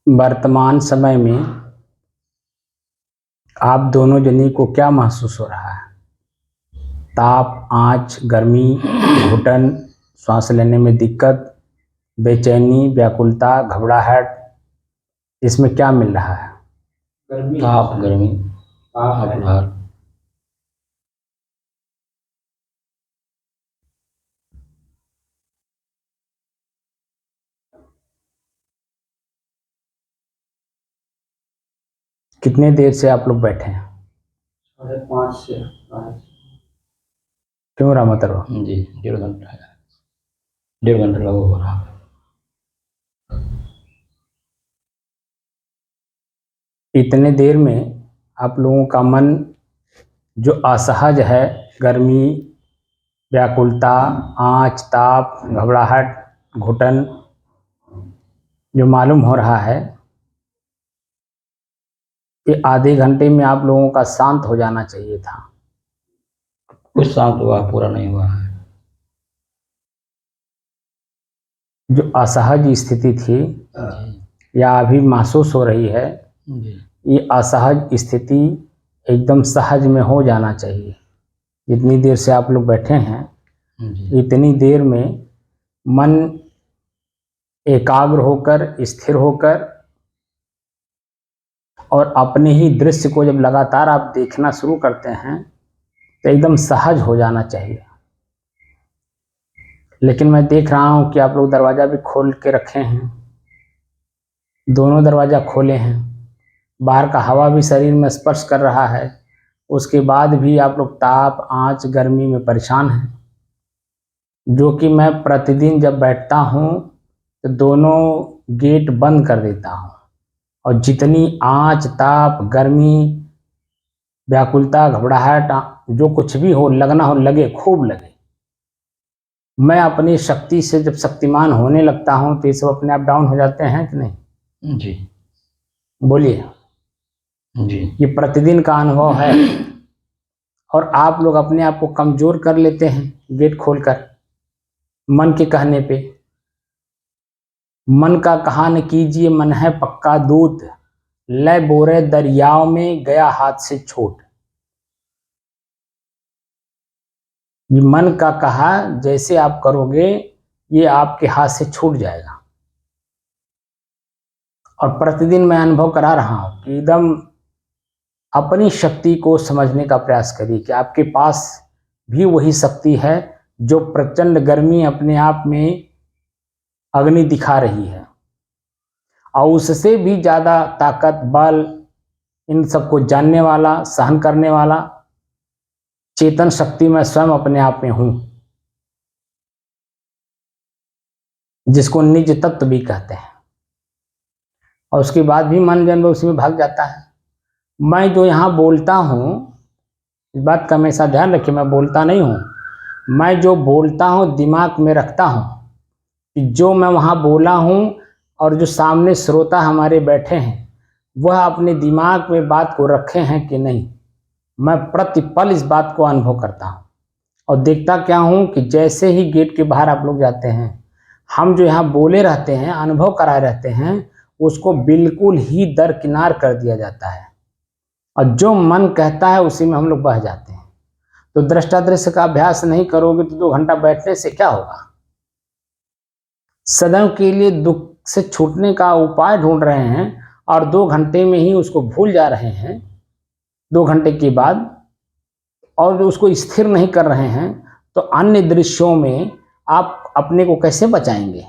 वर्तमान समय में आप दोनों जनी को क्या महसूस हो रहा है? ताप, आँच, गर्मी, घुटन, सांस लेने में दिक्कत, बेचैनी, व्याकुलता, घबराहट, इसमें क्या मिल रहा है? ताप, गर्मी, घबराहट। कितने देर से आप लोग बैठे हैं? 5:30 से 5। क्यों रामतरो? जी, 1.5 घंटा है। 1.5 घंटा लगा हो रहा है। इतने देर में आप लोगों का मन जो असहज है, गर्मी, व्याकुलता, आँच, ताप, घबराहट, घुटन जो मालूम हो रहा है, कि आधे घंटे में आप लोगों का शांत हो जाना चाहिए था। कुछ शांत हुआ, पूरा नहीं हुआ है। जो असहज स्थिति थी या अभी महसूस हो रही है, ये असहज स्थिति एकदम सहज में हो जाना चाहिए। जितनी देर से आप लोग बैठे हैं, इतनी देर में मन एकाग्र होकर, स्थिर होकर और अपने ही दृश्य को जब लगातार आप देखना शुरू करते हैं तो एकदम सहज हो जाना चाहिए। लेकिन मैं देख रहा हूं कि आप लोग दरवाज़ा भी खोल के रखे हैं, दोनों दरवाज़ा खोले हैं, बाहर का हवा भी शरीर में स्पर्श कर रहा है, उसके बाद भी आप लोग ताप, आँच, गर्मी में परेशान हैं। जो कि मैं प्रतिदिन जब बैठता हूँ तो दोनों गेट बंद कर देता हूँ और जितनी आँच, ताप, गर्मी, व्याकुलता, घबराहट, जो कुछ भी हो, लगना हो लगे, खूब लगे। मैं अपनी शक्ति से जब शक्तिमान होने लगता हूँ तो ये सब अपने आप डाउन हो जाते हैं कि नहीं? जी, बोलिए। जी, ये प्रतिदिन का अनुभव है और आप लोग अपने आप को कमजोर कर लेते हैं गेट खोलकर, मन के कहने पे। मन का कहा न कीजिए, मन है पक्का दूत, लय बोरे दरियाओं में गया हाथ से छूट। ये मन का कहा जैसे आप करोगे ये आपके हाथ से छूट जाएगा। और प्रतिदिन मैं अनुभव करा रहा हूं कि एकदम अपनी शक्ति को समझने का प्रयास करिए कि आपके पास भी वही शक्ति है जो प्रचंड गर्मी अपने आप में अग्नि दिखा रही है, और उससे भी ज्यादा ताकत, बल, इन सबको जानने वाला, सहन करने वाला चेतन शक्ति मैं स्वयं अपने आप में हूं, जिसको निज तत्व भी कहते हैं। और उसके बाद भी मन जन उसी में भाग जाता है। मैं जो यहाँ बोलता हूँ, इस बात का हमेशा ध्यान रखिए, मैं बोलता नहीं हूँ। मैं जो बोलता हूँ दिमाग में रखता हूँ कि जो मैं वहाँ बोला हूँ और जो सामने श्रोता हमारे बैठे हैं वह अपने दिमाग में बात को रखे हैं कि नहीं। मैं प्रतिपल इस बात को अनुभव करता हूँ और देखता क्या हूँ कि जैसे ही गेट के बाहर आप लोग जाते हैं, हम जो यहाँ बोले रहते हैं, अनुभव कराए रहते हैं, उसको बिल्कुल ही दरकिनार कर दिया जाता है और जो मन कहता है उसी में हम लोग बह जाते हैं। तो दृष्टा दृश्य का अभ्यास नहीं करोगे तो 2 घंटा बैठने से क्या होगा? सदैव के लिए दुख से छूटने का उपाय ढूंढ रहे हैं और 2 घंटे में ही उसको भूल जा रहे हैं, 2 घंटे के बाद, और उसको स्थिर नहीं कर रहे हैं, तो अन्य दृश्यों में आप अपने को कैसे बचाएंगे?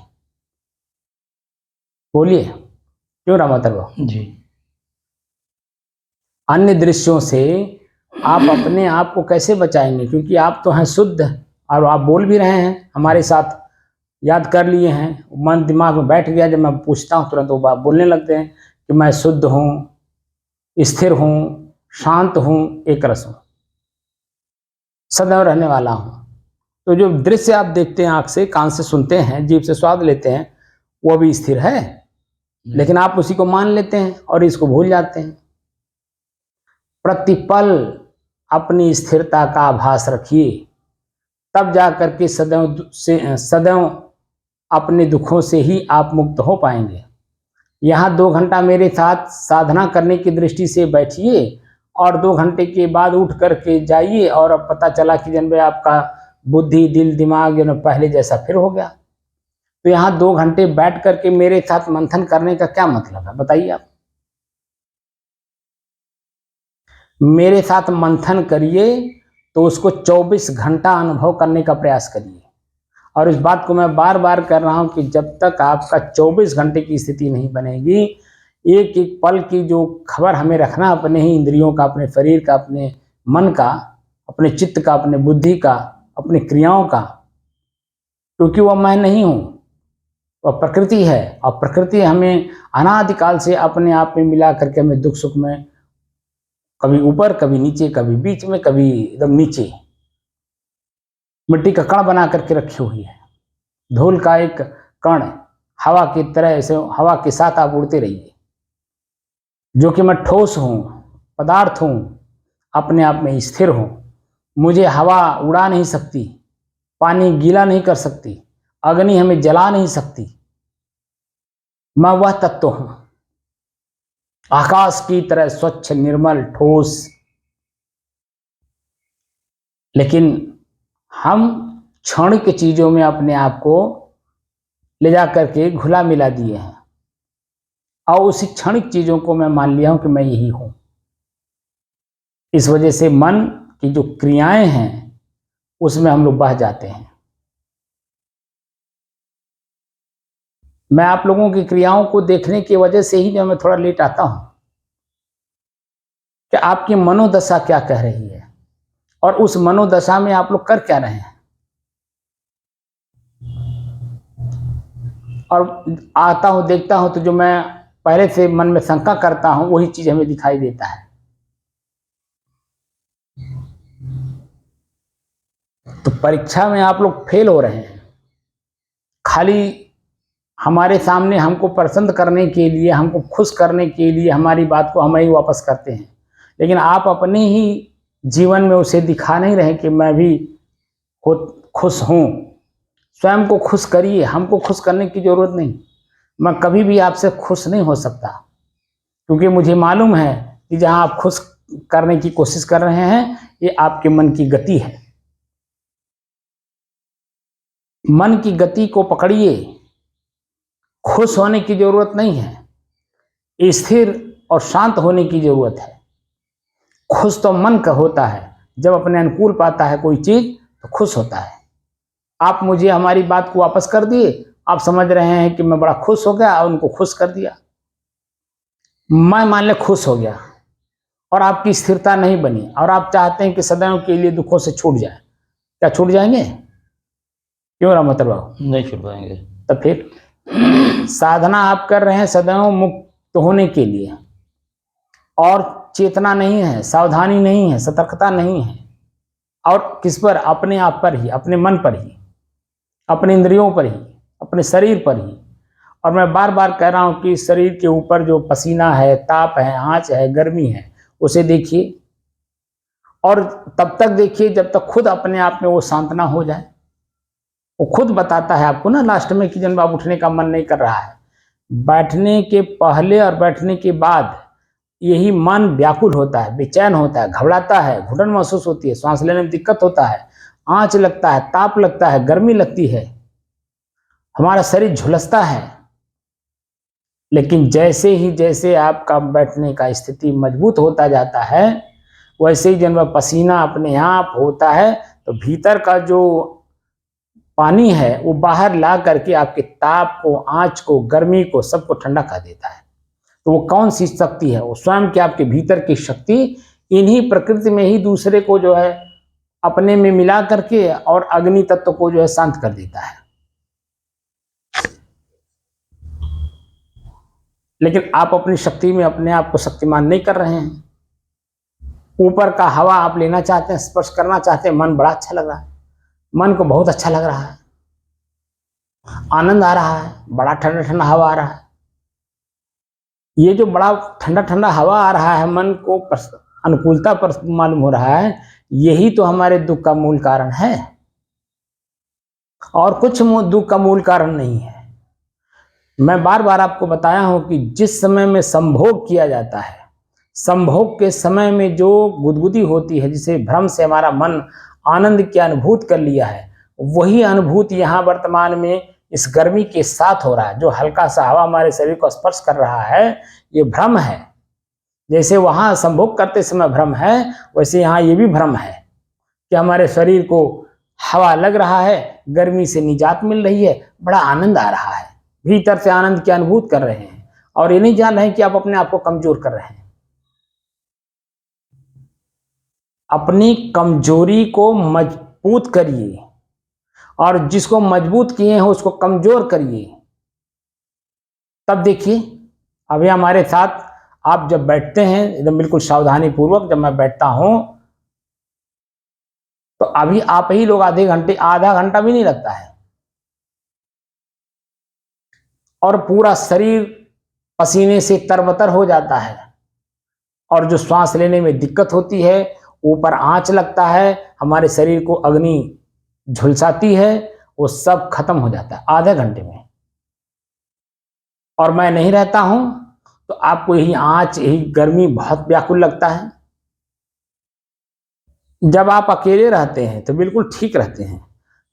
बोलिए, क्यों रामतर्व? जी, अन्य दृश्यों से आप अपने आप को कैसे बचाएंगे? क्योंकि आप तो हैं शुद्ध और आप बोल भी रहे हैं हमारे साथ, याद कर लिए हैं, मन दिमाग में बैठ गया। जब मैं पूछता हूँ तुरंत वो बात बोलने लगते हैं कि मैं शुद्ध हूँ, स्थिर हूँ, शांत हूँ, एक रस हूँ, सदैव रहने वाला हूँ। तो जो दृश्य आप देखते हैं, आंख से, कान से सुनते हैं, जीभ से स्वाद लेते हैं, वो भी स्थिर है, लेकिन आप उसी को मान लेते हैं और इसको भूल जाते हैं। प्रतिपल अपनी स्थिरता का आभास रखिए, तब जाकर के सदैव अपने दुखों से ही आप मुक्त हो पाएंगे। यहाँ 2 घंटा मेरे साथ साधना करने की दृष्टि से बैठिए और 2 घंटे के बाद उठ करके जाइए और अब पता चला कि जन भाई आपका बुद्धि दिल दिमाग जो न पहले जैसा फिर हो गया। तो यहाँ 2 घंटे बैठ करके मेरे साथ मंथन करने का क्या मतलब है, बताइए आप। मेरे साथ मंथन करिए तो उसको 24 घंटा अनुभव करने का प्रयास करिए। और इस बात को मैं बार बार कर रहा हूं कि जब तक आपका 24 घंटे की स्थिति नहीं बनेगी, एक एक पल की जो खबर हमें रखना अपने ही इंद्रियों का, अपने शरीर का, अपने मन का, अपने चित्त का, अपने बुद्धि का, अपनी क्रियाओं का, क्योंकि वह मैं नहीं हूं, वह प्रकृति है। और प्रकृति हमें अनादिकाल से अपने आप में मिला करके हमें दुख सुख में कभी ऊपर कभी नीचे, कभी बीच में, कभी एकदम नीचे मिट्टी का कण बना करके रखी हुई है। धूल का एक कण हवा की तरह, ऐसे हवा के साथ आप उड़ते रहिए। जो कि मैं ठोस हूं, पदार्थ हूं, अपने आप में स्थिर हूं। मुझे हवा उड़ा नहीं सकती, पानी गीला नहीं कर सकती, अग्नि हमें जला नहीं सकती। मैं वह तत्व हूं, आकाश की तरह स्वच्छ, निर्मल, ठोस। लेकिन हम क्षणिक चीजों में अपने आप को ले जा करके घुला मिला दिए हैं और उसी क्षणिक चीजों को मैं मान लिया हूं कि मैं यही हूं। इस वजह से मन की जो क्रियाएं हैं उसमें हम लोग बह जाते हैं। मैं आप लोगों की क्रियाओं को देखने की वजह से ही जब मैं थोड़ा लेट आता हूं कि आपकी मनोदशा क्या कह रही है और उस मनोदशा में आप लोग कर क्या रहे हैं। और आता हूं, देखता हूं, तो जो मैं पहले से मन में शंका करता हूं वही चीज हमें दिखाई देता है। तो परीक्षा में आप लोग फेल हो रहे हैं, खाली हमारे सामने हमको पसंद करने के लिए, हमको खुश करने के लिए हमारी बात को हम ही वापस करते हैं। लेकिन आप अपने ही जीवन में उसे दिखा नहीं रहे कि मैं भी खुश हूं। स्वयं को खुश करिए, हमको खुश करने की जरूरत नहीं। मैं कभी भी आपसे खुश नहीं हो सकता, क्योंकि मुझे मालूम है कि जहां आप खुश करने की कोशिश कर रहे हैं ये आपके मन की गति है। मन की गति को पकड़िए। खुश होने की जरूरत नहीं है, स्थिर और शांत होने की जरूरत है। खुश तो मन का होता है, जब अपने अनुकूल पाता है कोई चीज तो खुश होता है। आप मुझे हमारी बात को वापस कर दिए, आप समझ रहे हैं कि मैं बड़ा खुश हो गया और उनको खुश कर दिया। मैं मान ले खुश हो गया और आपकी स्थिरता नहीं बनी और आप चाहते हैं कि सदैव के लिए दुखों से छूट जाए। क्या छूट जाएंगे? क्यों रामोतर बाबू? नहीं छूट पाएंगे। तो फिर साधना आप कर रहे हैं सदैव मुक्त होने के लिए, और चेतना नहीं है, सावधानी नहीं है, सतर्कता नहीं है। और किस पर? अपने आप पर ही, अपने मन पर ही, अपने इंद्रियों पर ही, अपने शरीर पर ही। और मैं बार बार कह रहा हूं कि शरीर के ऊपर जो पसीना है, ताप है, आंच है, गर्मी है, उसे देखिए। और तब तक देखिए जब तक खुद अपने आप में वो शांत ना हो जाए। वो खुद बताता है आपको ना लास्ट में कि जन अब उठने का मन नहीं कर रहा है। बैठने के पहले और बैठने के बाद यही मन व्याकुल होता है, बेचैन होता है, घबराता है, घुटन महसूस होती है, सांस लेने में दिक्कत होता है, आंच लगता है, ताप लगता है, गर्मी लगती है, हमारा शरीर झुलसता है। लेकिन जैसे आपका बैठने का स्थिति मजबूत होता जाता है, वैसे ही जब पसीना अपने आप होता है तो भीतर का जो पानी है वो बाहर ला करके आपके ताप को, आंच को, गर्मी को, सबको ठंडा कर देता है। तो वो कौन सी शक्ति है? वो स्वयं के आपके भीतर की शक्ति इन्हीं प्रकृति में ही दूसरे को जो है अपने में मिला करके और अग्नि तत्व को जो है शांत कर देता है। लेकिन आप अपनी शक्ति में अपने आप को शक्तिमान नहीं कर रहे हैं। ऊपर का हवा आप लेना चाहते हैं, स्पर्श करना चाहते हैं, मन बड़ा अच्छा लग रहा है, मन को बहुत अच्छा लग रहा है, आनंद आ रहा है, बड़ा ठंडा ठंडा हवा आ रहा है। ये जो बड़ा ठंडा ठंडा हवा आ रहा है, मन को अनुकूलता पर मालूम हो रहा है, यही तो हमारे दुख का मूल कारण है और कुछ दुख का मूल कारण नहीं है। मैं बार बार आपको बताया हूं कि जिस समय में संभोग किया जाता है, संभोग के समय में जो गुदगुदी होती है, जिसे भ्रम से हमारा मन आनंद की अनुभूति कर लिया है, वही अनुभूति यहाँ वर्तमान में इस गर्मी के साथ हो रहा है। जो हल्का सा हवा हमारे शरीर को स्पर्श कर रहा है, ये भ्रम है। जैसे वहां संभोग करते समय भ्रम है, वैसे यहाँ ये भी भ्रम है कि हमारे शरीर को हवा लग रहा है, गर्मी से निजात मिल रही है, बड़ा आनंद आ रहा है, भीतर से आनंद की अनुभूति कर रहे हैं, और ये नहीं जान रहे हैं कि आप अपने आप को कमजोर कर रहे हैं। अपनी कमजोरी को मजबूत करिए, और जिसको मजबूत किए हैं उसको कमजोर करिए। तब देखिए, अभी हमारे साथ आप जब बैठते हैं एकदम बिल्कुल सावधानी पूर्वक, जब मैं बैठता हूं तो अभी आप ही लोग आधा घंटा भी नहीं लगता है, और पूरा शरीर पसीने से तरबतर हो जाता है, और जो श्वास लेने में दिक्कत होती है, ऊपर आंच लगता है, हमारे शरीर को अग्नि झुलसाती है, वो सब खत्म हो जाता है आधे घंटे में। और मैं नहीं रहता हूं तो आपको यही आंच, यही गर्मी बहुत व्याकुल लगता है। जब आप अकेले रहते हैं तो बिल्कुल ठीक रहते हैं,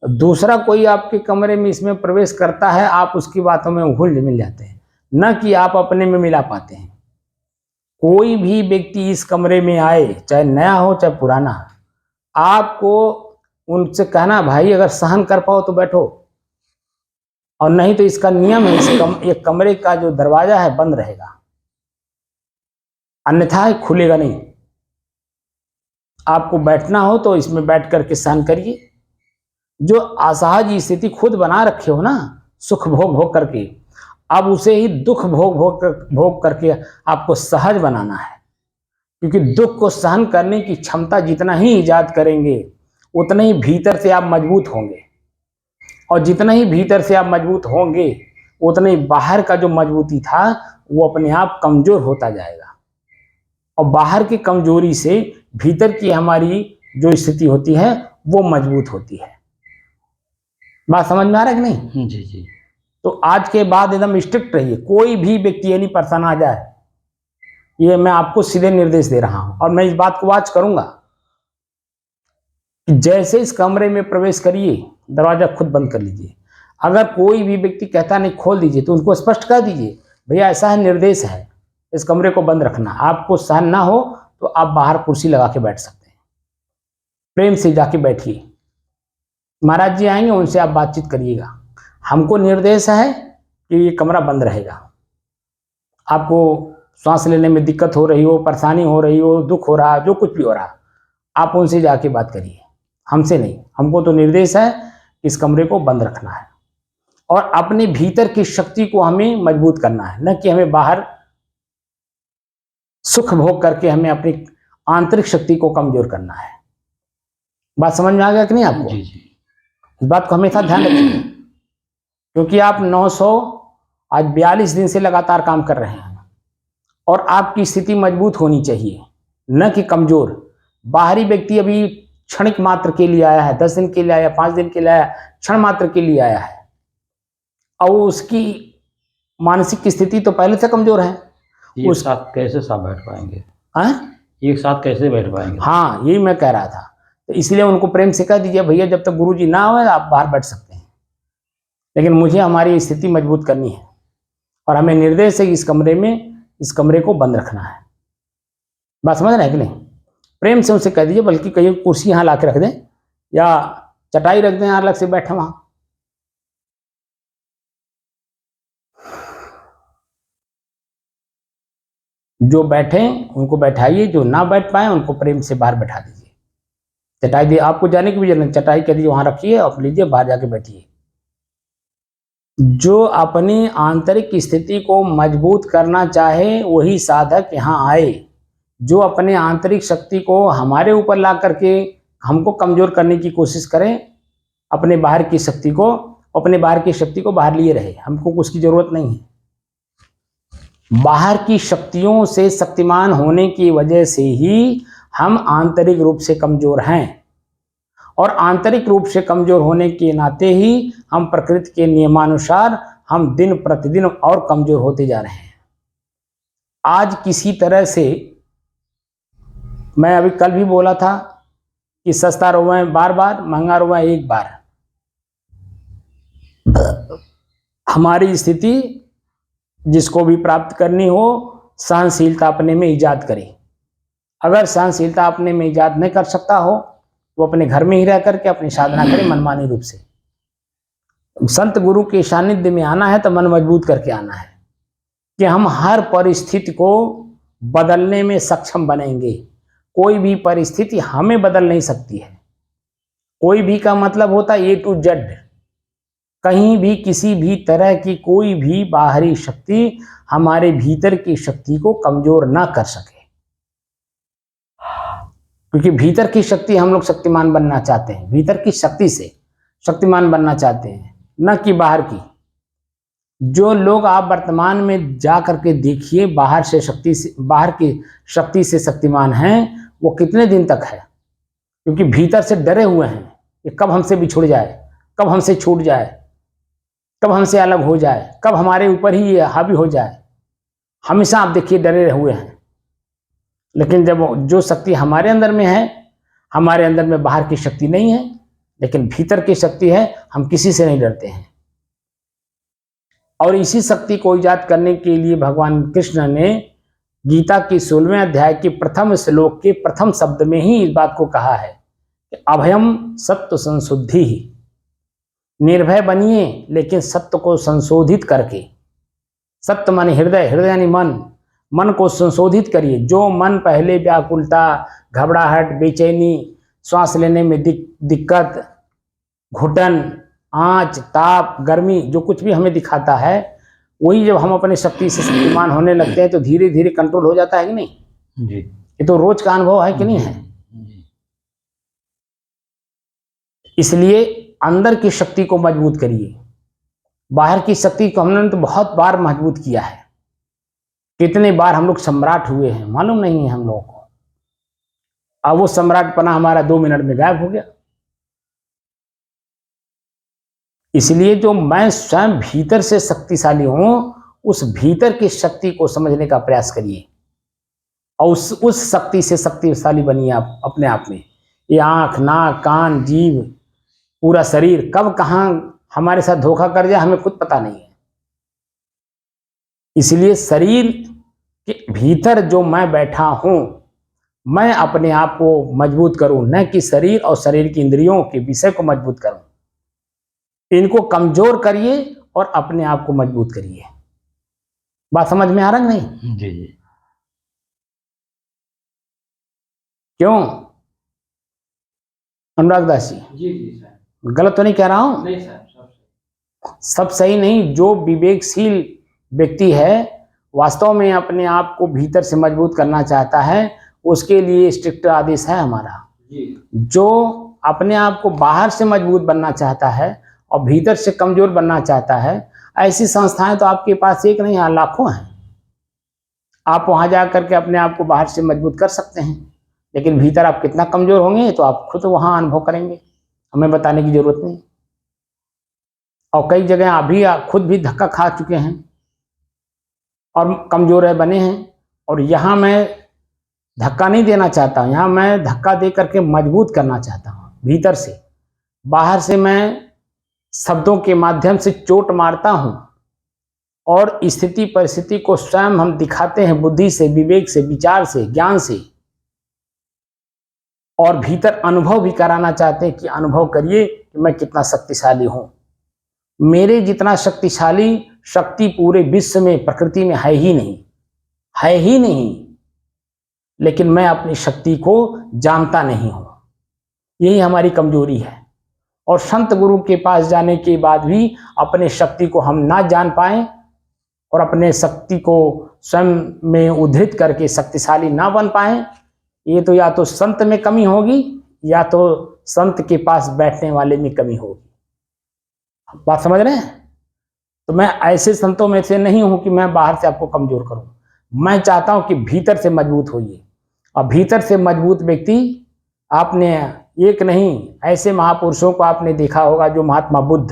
दूसरा कोई आपके कमरे में इसमें प्रवेश करता है, आप उसकी बातों में घुल मिल जाते हैं, न कि आप अपने में मिला पाते हैं। कोई भी व्यक्ति इस कमरे में आए, चाहे नया हो चाहे पुराना, आपको उनसे कहना, भाई अगर सहन कर पाओ तो बैठो, और नहीं तो इसका नियम है, एक कमरे का जो दरवाजा है बंद रहेगा, अन्यथा खुलेगा नहीं। आपको बैठना हो तो इसमें बैठ करके सहन करिए। जो असहज स्थिति खुद बना रखे हो ना, सुख भोग करके, अब उसे ही दुख भोग करके आपको सहज बनाना है। क्योंकि दुख को सहन करने की क्षमता जितना ही ईजाद करेंगे, उतना ही भीतर से आप मजबूत होंगे, और जितना ही भीतर से आप मजबूत होंगे, उतना ही बाहर का जो मजबूती था वो अपने आप कमजोर होता जाएगा, और बाहर की कमजोरी से भीतर की हमारी जो स्थिति होती है वो मजबूत होती है। बात समझ में आ रहा है कि नहीं? जी जी। तो आज के बाद एकदम स्ट्रिक्ट रहिए, कोई भी व्यक्ति ये नहीं परेशान आ जाए, ये मैं आपको सीधे निर्देश दे रहा हूं। और मैं इस बात को वॉच करूंगा कि जैसे इस कमरे में प्रवेश करिए, दरवाजा खुद बंद कर लीजिए। अगर कोई भी व्यक्ति कहता नहीं खोल दीजिए, तो उनको स्पष्ट कर दीजिए, भैया ऐसा है, निर्देश है, इस कमरे को बंद रखना। आपको सहन ना हो तो आप बाहर कुर्सी लगा के बैठ सकते हैं, प्रेम से जाके बैठिए। महाराज जी आएंगे, उनसे आप बातचीत करिएगा। हमको निर्देश है कि ये कमरा बंद रहेगा। आपको सांस लेने में दिक्कत हो रही हो, परेशानी हो रही हो, दुख हो रहा, जो कुछ भी हो रहा, आप उनसे जाके बात करिए, हमसे नहीं। हमको तो निर्देश है कि इस कमरे को बंद रखना है, और अपने भीतर की शक्ति को हमें मजबूत करना है, न कि हमें बाहर सुख भोग करके हमें अपनी आंतरिक शक्ति को कमजोर करना है। बात समझ में आ गया कि नहीं आपको? जी जी। इस बात को हमेशा ध्यान रखिए, क्योंकि आप 942 दिन से लगातार काम कर रहे हैं, और आपकी स्थिति मजबूत होनी चाहिए, न कि कमजोर। बाहरी व्यक्ति अभी क्षणिक मात्र के लिए आया है, 10 दिन के लिए आया, 5 दिन के लिए आया, क्षण मात्र के लिए आया है, और उसकी मानसिक स्थिति तो पहले से कमजोर है। एक साथ कैसे साथ बैठ पाएंगे? एक साथ कैसे बैठ पाएंगे? हाँ, यही मैं कह रहा था। तो इसलिए उनको प्रेम से कह दीजिए, भैया जब तक गुरुजी ना आए आप बाहर बैठ सकते हैं, लेकिन मुझे हमारी स्थिति मजबूत करनी है, और हमें निर्देश है कि इस कमरे को बंद रखना है। बात समझ रहे हैं कि नहीं? प्रेम से उनसे कह दीजिए, बल्कि कहीं कुर्सी यहाँ ला के रख दें, या चटाई रख दें, अलग से बैठे वहां। जो बैठे उनको बैठाइए, जो ना बैठ पाए उनको प्रेम से बाहर बैठा दीजिए। चटाई दी, आपको जाने की भी जरूरत नहीं, चटाई कह दीजिए वहां रखिए, और लीजिए बाहर जाके बैठिए। जो अपनी आंतरिक स्थिति को मजबूत करना चाहे वही साधक यहाँ आए। जो अपने आंतरिक शक्ति को हमारे ऊपर ला करके हमको कमजोर करने की कोशिश करें, अपने बाहर की शक्ति को बाहर लिए रहे, हमको उसकी जरूरत नहीं है। बाहर की शक्तियों से शक्तिमान होने की वजह से ही हम आंतरिक रूप से कमजोर हैं, और आंतरिक रूप से कमजोर होने के नाते ही हम प्रकृति के नियमानुसार हम दिन प्रतिदिन और कमजोर होते जा रहे हैं। आज किसी तरह से, मैं अभी कल भी बोला था कि सस्ता रोवे बार बार, महंगा रोवे एक बार। हमारी स्थिति जिसको भी प्राप्त करनी हो, सहनशीलता अपने में ईजाद करे। अगर सहनशीलता अपने में ईजाद नहीं कर सकता हो, वो अपने घर में ही रह करके अपनी साधना करे मनमानी रूप से। संत गुरु के सानिध्य में आना है तो मन मजबूत करके आना है कि हम हर परिस्थिति को बदलने में सक्षम बनेंगे। कोई भी परिस्थिति हमें बदल नहीं सकती है। कोई भी का मतलब होता है A to Z। कहीं भी किसी भी तरह की कोई भी बाहरी शक्ति हमारे भीतर की शक्ति को कमजोर ना कर सके, क्योंकि भीतर की शक्ति हम लोग शक्तिमान बनना चाहते हैं। भीतर की शक्ति से शक्तिमान बनना चाहते हैं, न कि बाहर की। जो लोग आप वर्तमान में जा करके देखिए बाहर की शक्ति से शक्तिमान हैं, वो कितने दिन तक है, क्योंकि भीतर से डरे हुए हैं कि कब हमसे बिछुड़ जाए, कब हमसे छूट जाए, कब हमसे अलग हो जाए, कब हमारे ऊपर ही ये हावी हो जाए। हमेशा आप देखिए डरे हुए हैं। लेकिन जब जो शक्ति हमारे अंदर में है, हमारे अंदर में बाहर की शक्ति नहीं है लेकिन भीतर की शक्ति है, हम किसी से नहीं डरते हैं। और इसी शक्ति को ईजाद करने के लिए भगवान कृष्ण ने गीता की 16वें अध्याय के प्रथम श्लोक के प्रथम शब्द में ही इस बात को कहा है कि अभयम सत्व संशुद्धि ही। निर्भय बनिए लेकिन सत्य को संशोधित करके। सत्य माने हृदय, हृदय यानी मन। मन को संशोधित करिए। जो मन पहले व्याकुलता, घबराहट, बेचैनी, श्वास लेने में दिक्कत, घुटन, आंच, ताप, गर्मी, जो कुछ भी हमें दिखाता है, वही जब हम अपने शक्ति से शक्तिमान होने लगते हैं तो धीरे धीरे कंट्रोल हो जाता है कि नहीं जी। ये तो रोज का अनुभव है कि नहीं है। इसलिए अंदर की शक्ति को मजबूत करिए। बाहर की शक्ति को हमने तो बहुत बार मजबूत किया है। कितने बार हम लोग सम्राट हुए हैं मालूम नहीं है हम लोगों को। अब वो सम्राटपना हमारा 2 मिनट में गायब हो गया। इसलिए जो मैं स्वयं भीतर से शक्तिशाली हूं, उस भीतर की शक्ति को समझने का प्रयास करिए और उस शक्ति से शक्तिशाली बनिए आप अपने आप में। ये आंख, नाक, कान, जीभ, पूरा शरीर कब कहां हमारे साथ धोखा कर जाए हमें खुद पता नहीं है। इसलिए शरीर के भीतर जो मैं बैठा हूं, मैं अपने आप को मजबूत करूं, न कि शरीर और शरीर की इंद्रियों के विषय को मजबूत करूं। इनको कमजोर करिए और अपने आप को मजबूत करिए। बात समझ में आ रहा नहीं? जी जी। क्यों अनुराग दास जी? जी जी सर। गलत तो नहीं कह रहा हूं? नहीं सर, सब सही नहीं। जो विवेकशील व्यक्ति है, वास्तव में अपने आप को भीतर से मजबूत करना चाहता है, उसके लिए स्ट्रिक्ट आदेश है हमारा। जो अपने आप को बाहर से मजबूत बनना चाहता है और भीतर से कमजोर बनना चाहता है, ऐसी संस्थाएं तो आपके पास एक नहीं लाखों हैं। आप वहां जा करके अपने आप को बाहर से मजबूत कर सकते हैं, लेकिन भीतर आप कितना कमजोर होंगे तो आप खुद वहां अनुभव करेंगे, हमें बताने की जरूरत नहीं। और कई जगह अभी आप खुद भी धक्का खा चुके हैं और कमजोर बने हैं। और यहाँ मैं धक्का नहीं देना चाहता हूँ, यहाँ मैं धक्का दे करके मजबूत करना चाहता हूँ भीतर से। बाहर से मैं शब्दों के माध्यम से चोट मारता हूँ और स्थिति परिस्थिति को स्वयं हम दिखाते हैं बुद्धि से, विवेक से, विचार से, ज्ञान से। और भीतर अनुभव भी कराना चाहते हैं कि अनुभव करिए कि मैं कितना शक्तिशाली हूँ। मेरे जितना शक्तिशाली शक्ति पूरे विश्व में, प्रकृति में है ही नहीं, है ही नहीं। लेकिन मैं अपनी शक्ति को जानता नहीं हूं, यही हमारी कमजोरी है। और संत गुरु के पास जाने के बाद भी अपने शक्ति को हम ना जान पाए और अपने शक्ति को स्वयं में उद्धृत करके शक्तिशाली ना बन पाए, ये तो या तो संत में कमी होगी या तो संत के पास बैठने वाले में कमी होगी। बात समझ रहे हैं? तो मैं ऐसे संतों में से नहीं हूं कि मैं बाहर से आपको कमजोर करूं। मैं चाहता हूं कि भीतर से मजबूत होइए। और भीतर से मजबूत व्यक्ति, आपने एक नहीं ऐसे महापुरुषों को आपने देखा होगा, जो महात्मा बुद्ध,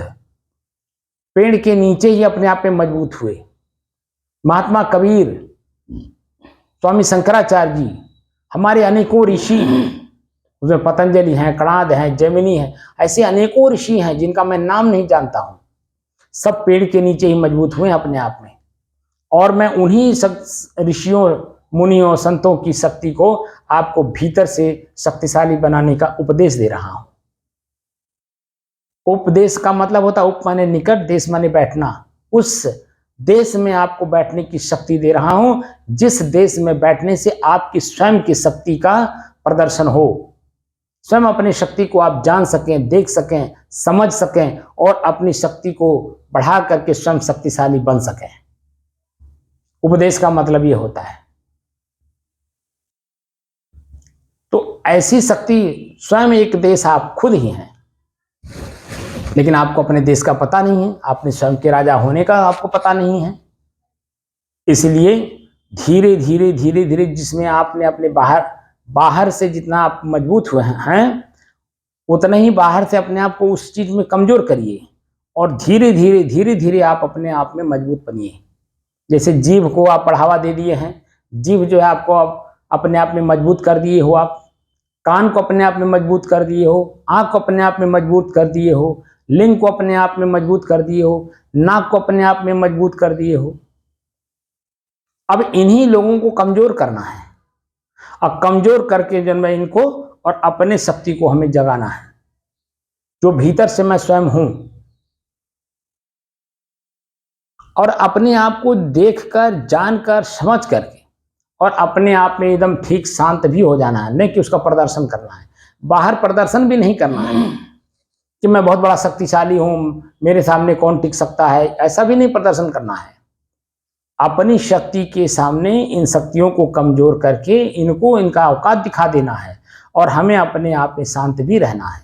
पेड़ के नीचे ही अपने आप में मजबूत हुए। महात्मा कबीर, स्वामी शंकराचार्य जी, हमारे अनेकों ऋषि, उसमें पतंजलि हैं, कणाद हैं, जैमिनी हैं, ऐसे अनेकों ऋषि हैं जिनका मैं नाम नहीं जानता हूं। सब पेड़ के नीचे ही मजबूत हुए अपने आप में। और मैं उन्हीं ऋषियों, मुनियों, संतों की शक्ति को आपको भीतर से शक्तिशाली बनाने का उपदेश दे रहा हूं। उपदेश का मतलब होता है उप माने निकट, देश माने बैठना। उस देश में आपको बैठने की शक्ति दे रहा हूं जिस देश में बैठने से आपकी स्वयं की शक्ति का प्रदर्शन हो, स्वयं अपनी शक्ति को आप जान सकें, देख सकें, समझ सकें और अपनी शक्ति को बढ़ा करके स्वयं शक्तिशाली बन सकें। उपदेश का मतलब ये होता है। तो ऐसी शक्ति स्वयं एक देश आप खुद ही हैं, लेकिन आपको अपने देश का पता नहीं है, अपने स्वयं के राजा होने का आपको पता नहीं है। इसलिए धीरे धीरे धीरे धीरे जिसमें आपने अपने बाहर से जितना आप मजबूत हुए हैं उतना ही बाहर से अपने आप को उस चीज में कमजोर करिए और धीरे धीरे आप अपने आप में मजबूत बनिए। जैसे जीभ को आप बढ़ावा दे दिए हैं, जीभ जो है आपको अपने आप में मजबूत कर दिए हो, आप कान को अपने आप में मजबूत कर दिए हो, आंख को अपने आप में मजबूत कर दिए हो, लिंग को अपने आप में मजबूत कर दिए हो, नाक को अपने आप में मजबूत कर दिए हो। अब इन्हीं लोगों को कमजोर करना है और कमजोर करके जो मैं इनको और अपने शक्ति को हमें जगाना है जो भीतर से मैं स्वयं हूं, और अपने आप को देखकर, जानकर, समझ करके और अपने आप में एकदम ठीक शांत भी हो जाना है। नहीं कि उसका प्रदर्शन करना है, बाहर प्रदर्शन भी नहीं करना है कि मैं बहुत बड़ा शक्तिशाली हूं, मेरे सामने कौन टिक सकता है, ऐसा भी नहीं प्रदर्शन करना है। अपनी शक्ति के सामने इन शक्तियों को कमजोर करके इनको इनका औकात दिखा देना है और हमें अपने आप में शांत भी रहना है।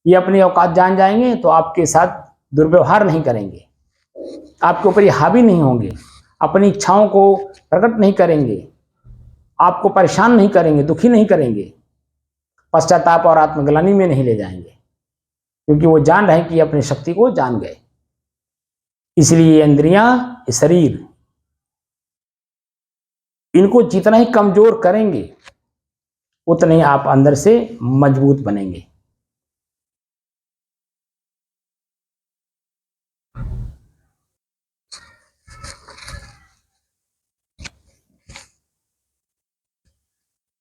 ये अपनी औकात जान जाएंगे तो आपके साथ दुर्व्यवहार नहीं करेंगे, आपके ऊपर ये हावी नहीं होंगे, अपनी इच्छाओं को प्रकट नहीं करेंगे, आपको परेशान नहीं करेंगे, दुखी नहीं करेंगे, पश्चाताप और आत्मग्लानि में नहीं ले जाएंगे, क्योंकि वो जान रहे कि अपनी शक्ति को जान गए। इसलिए ये इंद्रियां, ये शरीर, इनको जितना ही कमजोर करेंगे उतने ही आप अंदर से मजबूत बनेंगे।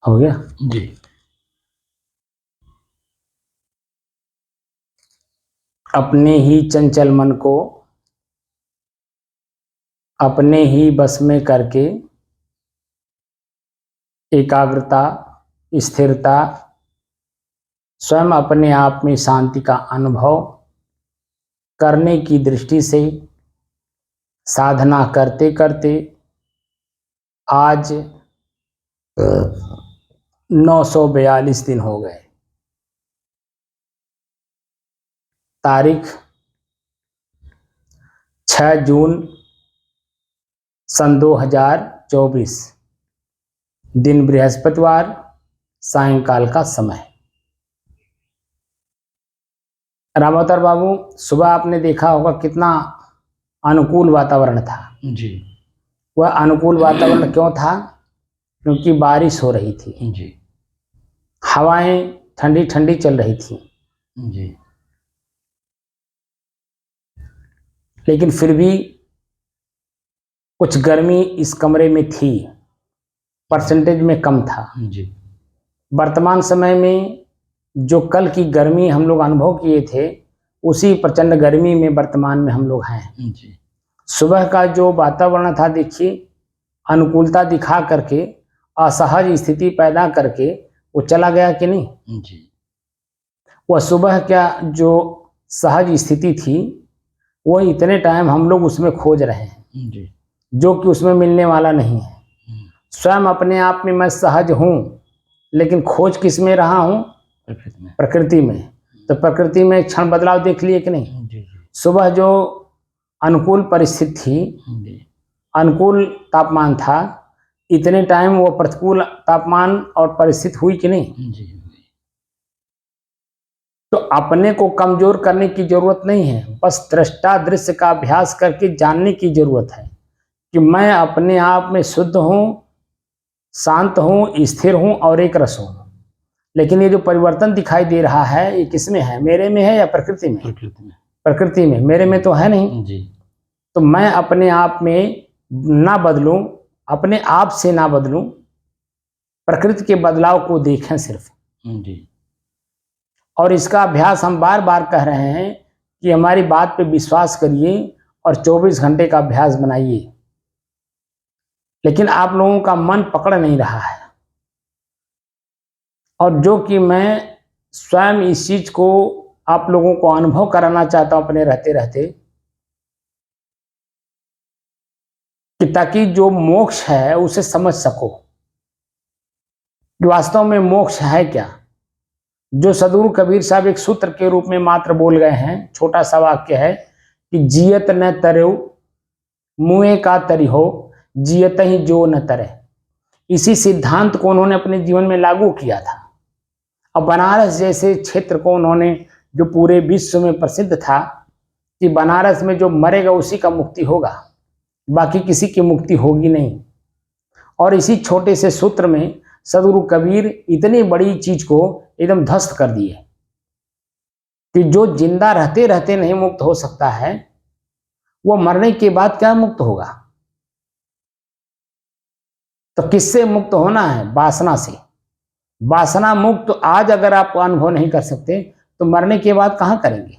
हो गया जी। अपने ही चंचल मन को अपने ही बस में करके एकाग्रता, स्थिरता, स्वयं अपने आप में शांति का अनुभव करने की दृष्टि से साधना करते करते आज 942 दिन हो गए। तारीख 6 जून सन 2024, दिन बृहस्पतिवार, सायंकाल का समय। रामावतार बाबू, सुबह आपने देखा होगा कितना अनुकूल वातावरण था। जी। वह अनुकूल वातावरण क्यों था? क्योंकि बारिश हो रही थी जी। हवाएं ठंडी ठंडी चल रही थी जी। लेकिन फिर भी कुछ गर्मी इस कमरे में थी, परसेंटेज में कम था। जी। वर्तमान समय में जो कल की गर्मी हम लोग अनुभव किए थे उसी प्रचंड गर्मी में वर्तमान में हम लोग हैं। जी। सुबह का जो वातावरण था, देखिए, अनुकूलता दिखा करके, असहज स्थिति पैदा करके वो चला गया कि नहीं? जी। वह सुबह क्या जो सहज स्थिति थी वो इतने टाइम हम लोग उसमें खोज रहे हैं जी। जो कि उसमें मिलने वाला नहीं है। स्वयं अपने आप में मैं सहज हूँ, लेकिन खोज किस में रहा हूँ? प्रकृति में। तो प्रकृति में क्षण बदलाव देख लिए कि नहीं? जी। सुबह जो अनुकूल परिस्थिति थी, अनुकूल तापमान था, इतने टाइम वो प्रतिकूल तापमान और परिस्थिति हुई कि नहीं? जी। तो अपने को कमजोर करने की जरूरत नहीं है, बस दृष्टा दृश्य का अभ्यास करके जानने की जरूरत है कि मैं अपने आप में शुद्ध हूं, शांत हूं, स्थिर हूं और एक रस हूं। लेकिन ये जो परिवर्तन दिखाई दे रहा है ये किसमें है, मेरे में है या प्रकृति में? प्रकृति में। प्रकृति में, मेरे में तो है नहीं। जी। तो मैं अपने आप में ना बदलूं, अपने आप से ना बदलूं, प्रकृति के बदलाव को देखें सिर्फ। जी। और इसका अभ्यास हम बार बार कह रहे हैं कि हमारी बात पे विश्वास करिए और 24 घंटे का अभ्यास बनाइए। लेकिन आप लोगों का मन पकड़ नहीं रहा है। और जो कि मैं स्वयं इस चीज को आप लोगों को अनुभव कराना चाहता हूं अपने रहते रहते, कि ताकि जो मोक्ष है उसे समझ सको कि वास्तव में मोक्ष है क्या। जो सदगुरु कबीर साहब एक सूत्र के रूप में मात्र बोल गए हैं, छोटा सा वाक्य है कि जियत न तरो मुए का तरी हो, जियत ही जो न तरे। इसी सिद्धांत को उन्होंने अपने जीवन में लागू किया था। अब बनारस जैसे क्षेत्र को उन्होंने, जो पूरे विश्व में प्रसिद्ध था कि बनारस में जो मरेगा उसी का मुक्ति होगा, बाकी किसी की मुक्ति होगी नहीं। और इसी छोटे से सूत्र में सदगुरु कबीर इतनी बड़ी चीज को एकदम ध्वस्त कर दिए कि जो जिंदा रहते रहते नहीं मुक्त हो सकता है, वो मरने के बाद क्या मुक्त होगा? तो किससे मुक्त होना है? वासना से। वासना मुक्त तो आज अगर आप अनुभव नहीं कर सकते तो मरने के बाद कहां करेंगे?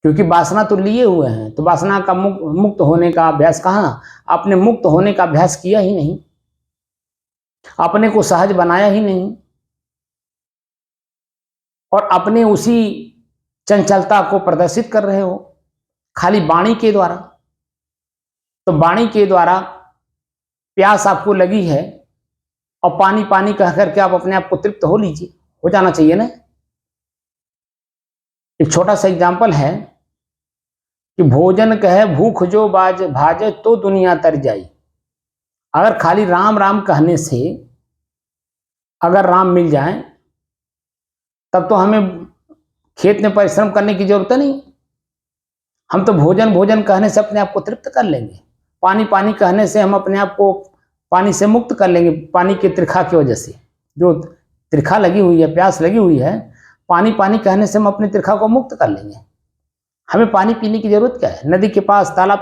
क्योंकि वासना तो लिए हुए हैं। तो वासना का मुक्त होने का अभ्यास कहां? आपने मुक्त होने का अभ्यास किया ही नहीं, अपने को सहज बनाया ही नहीं, और अपने उसी चंचलता को प्रदर्शित कर रहे हो खाली वाणी के द्वारा। तो वाणी के द्वारा प्यास आपको लगी है और पानी पानी कह करके आप अपने आप को तृप्त हो लीजिए, हो जाना चाहिए ना। एक छोटा सा एग्जाम्पल है कि भोजन कहे भूख जो बाज भाजे तो दुनिया तर जाई। अगर खाली राम राम कहने से अगर राम मिल जाए तब तो हमें खेत में परिश्रम करने की जरूरत नहीं। हम तो भोजन भोजन कहने से अपने आप को तृप्त कर लेंगे। पानी पानी कहने से हम अपने आप को पानी से मुक्त कर लेंगे। पानी की त्रिखा की वजह से जो त्रिखा लगी हुई है, प्यास लगी हुई है, पानी पानी कहने से हम अपनी त्रिखा को मुक्त कर लेंगे। हमें पानी पीने की जरूरत क्या है? नदी के पास, तालाब